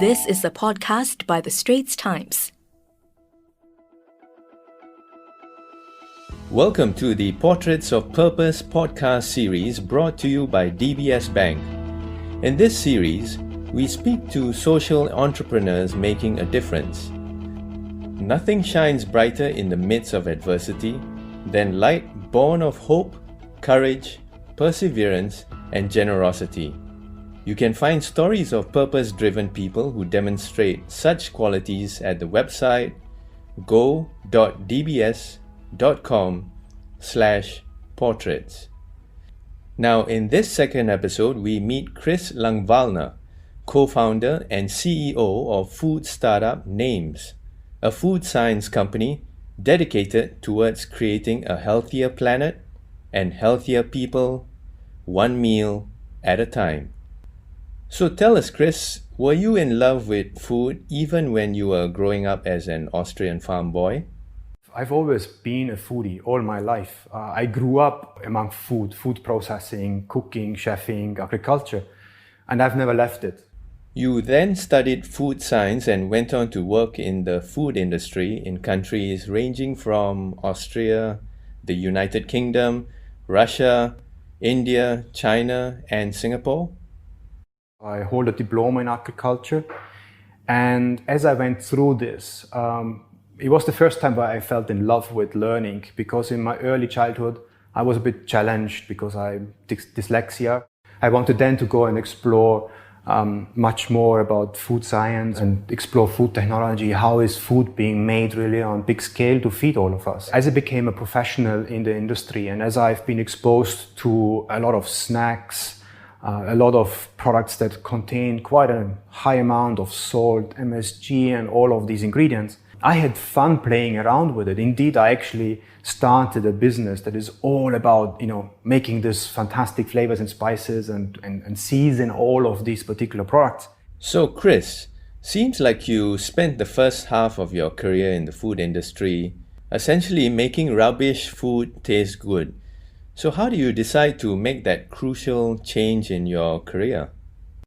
This is a podcast by the Straits Times. Welcome to the Portraits of Purpose podcast series brought to you by DBS Bank. In this series, we speak to social entrepreneurs making a difference. Nothing shines brighter in the midst of adversity than light born of hope, courage, perseverance, and generosity. You can find stories of purpose-driven people who demonstrate such qualities at the website go.dbs.com/portraits. Now, in this second episode, we meet Chris Langwallner, co-founder and CEO of food startup NamZ, a food science company dedicated towards creating a healthier planet and healthier people, one meal at a time. So tell us, Chris, were you in love with food even when you were growing up as an Austrian farm boy? I've always been a foodie all my life. I grew up among food processing, cooking, chefing, agriculture, and I've never left it. You then studied food science and went on to work in the food industry in countries ranging from Austria, the United Kingdom, Russia, India, China, and Singapore. I hold a diploma in agriculture, and as I went through this, it was the first time where I felt in love with learning, because in my early childhood I was a bit challenged because I dyslexia. I wanted then to go and explore much more about food science and explore food technology. How is food being made really on big scale to feed all of us? As I became a professional in the industry, and as I've been exposed to a lot of snacks, a lot of products that contain quite a high amount of salt, MSG, and all of these ingredients, I had fun playing around with it. Indeed, I actually started a business that is all about, making these fantastic flavors and spices and season all of these particular products. So, Chris, seems like you spent the first half of your career in the food industry essentially making rubbish food taste good. So how do you decide to make that crucial change in your career?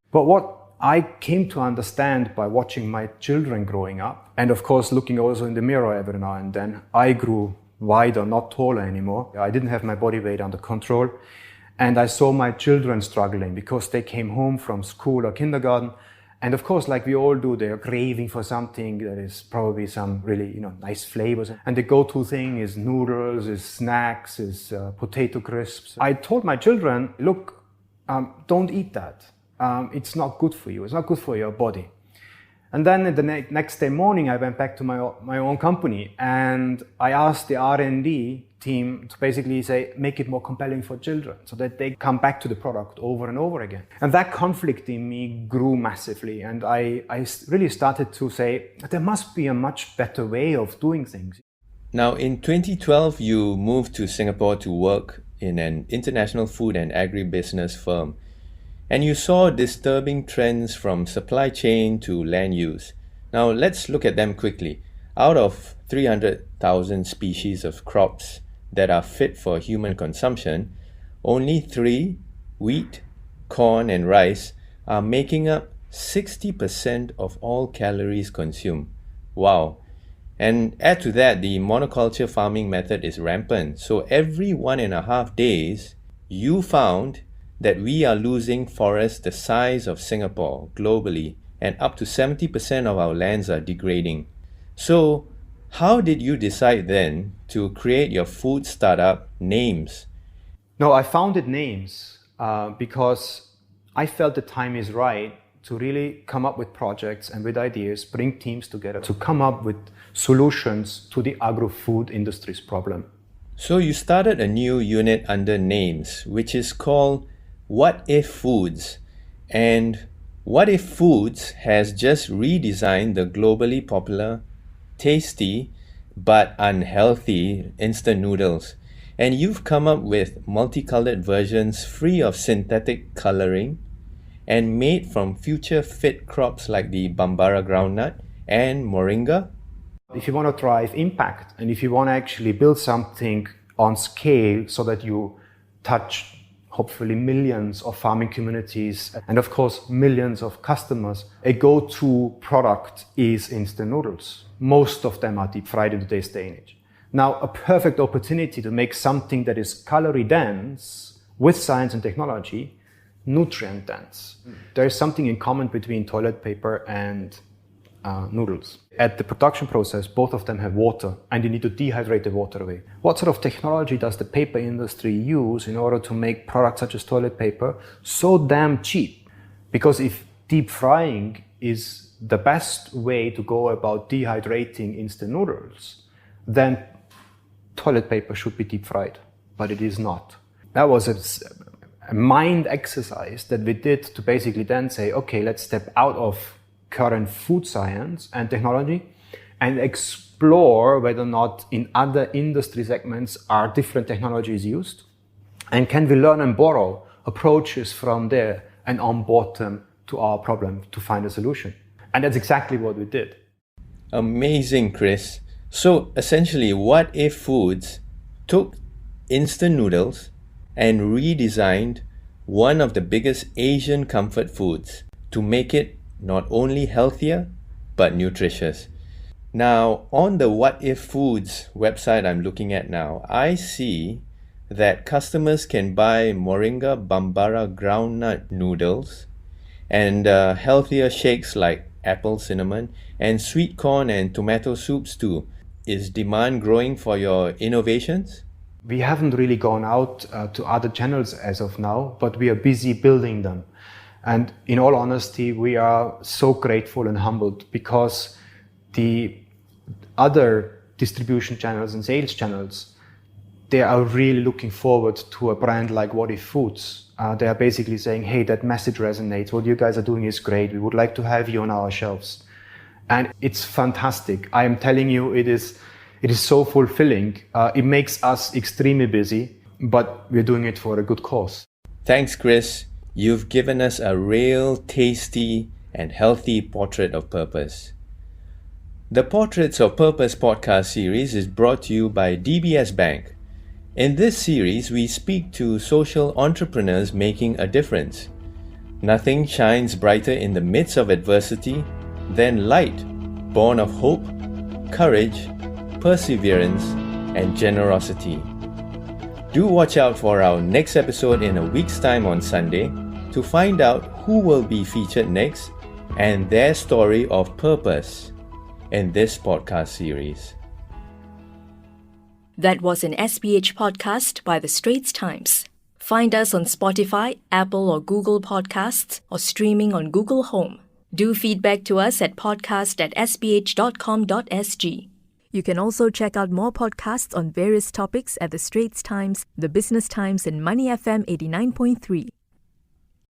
But what I came to understand by watching my children growing up, and of course looking also in the mirror every now and then, I grew wider, not taller anymore. I didn't have my body weight under control, and I saw my children struggling because they came home from school or kindergarten, and of course, like we all do, they're craving for something that is probably some really, nice flavors. And the go-to thing is noodles, is snacks, is potato crisps. I told my children, look, don't eat that. It's not good for you. It's not good for your body. And then the next day morning, I went back to my own company, and I asked the R&D team to basically say, make it more compelling for children so that they come back to the product over and over again. And that conflict in me grew massively, and I really started to say, there must be a much better way of doing things. Now, in 2012, you moved to Singapore to work in an international food and agribusiness firm. And you saw disturbing trends from supply chain to land use. Now let's look at them quickly. Out of 300,000 species of crops that are fit for human consumption, only 3, wheat, corn, and rice, are making up 60% of all calories consumed. Wow. And add to that, the monoculture farming method is rampant. So every 1.5 days, you found that we are losing forests the size of Singapore globally, and up to 70% of our lands are degrading. So how did you decide then to create your food startup, NamZ? No, I founded NamZ because I felt the time is right to really come up with projects and with ideas, bring teams together to come up with solutions to the agro-food industry's problem. So you started a new unit under NamZ, which is called What If Foods, and What If Foods has just redesigned the globally popular, tasty but unhealthy instant noodles, and you've come up with multicolored versions free of synthetic coloring and made from future fit crops like the Bambara groundnut and moringa. If you want to drive impact, and if you want to actually build something on scale so that you touch hopefully millions of farming communities, and of course millions of customers, a go-to product is instant noodles. Most of them are deep fried in today's day and age. Now, a perfect opportunity to make something that is calorie dense with science and technology, nutrient dense. There is something in common between toilet paper and noodles. At the production process, both of them have water, and you need to dehydrate the water away. What sort of technology does the paper industry use in order to make products such as toilet paper so damn cheap? Because if deep frying is the best way to go about dehydrating instant noodles, then toilet paper should be deep fried, but it is not. That was a mind exercise that we did to basically then say, okay, let's step out of current food science and technology and explore whether or not in other industry segments are different technologies used, and can we learn and borrow approaches from there and onboard them to our problem to find a solution. And that's exactly what we did. Amazing, Chris. So essentially, What If Foods took instant noodles and redesigned one of the biggest Asian comfort foods to make it not only healthier, but nutritious. Now, on the What If Foods website I'm looking at now, I see that customers can buy Moringa Bambara groundnut noodles and healthier shakes like apple cinnamon and sweet corn and tomato soups too. Is demand growing for your innovations? We haven't really gone out to other channels as of now, but we are busy building them. And in all honesty, we are so grateful and humbled because the other distribution channels and sales channels, they are really looking forward to a brand like What If Foods. They are basically saying, hey, that message resonates. What you guys are doing is great. We would like to have you on our shelves. And it's fantastic. I am telling you, it is so fulfilling. It makes us extremely busy, but we're doing it for a good cause. Thanks, Chris. You've given us a real tasty and healthy portrait of purpose. The Portraits of Purpose podcast series is brought to you by DBS Bank. In this series, we speak to social entrepreneurs making a difference. Nothing shines brighter in the midst of adversity than light, born of hope, courage, perseverance, and generosity. Do watch out for our next episode in a week's time on Sunday to find out who will be featured next and their story of purpose in this podcast series. That was an SPH podcast by the Straits Times. Find us on Spotify, Apple or Google Podcasts, or streaming on Google Home. Do feedback to us at podcast@sph.com.sg. You can also check out more podcasts on various topics at the Straits Times, the Business Times, and Money FM 89.3.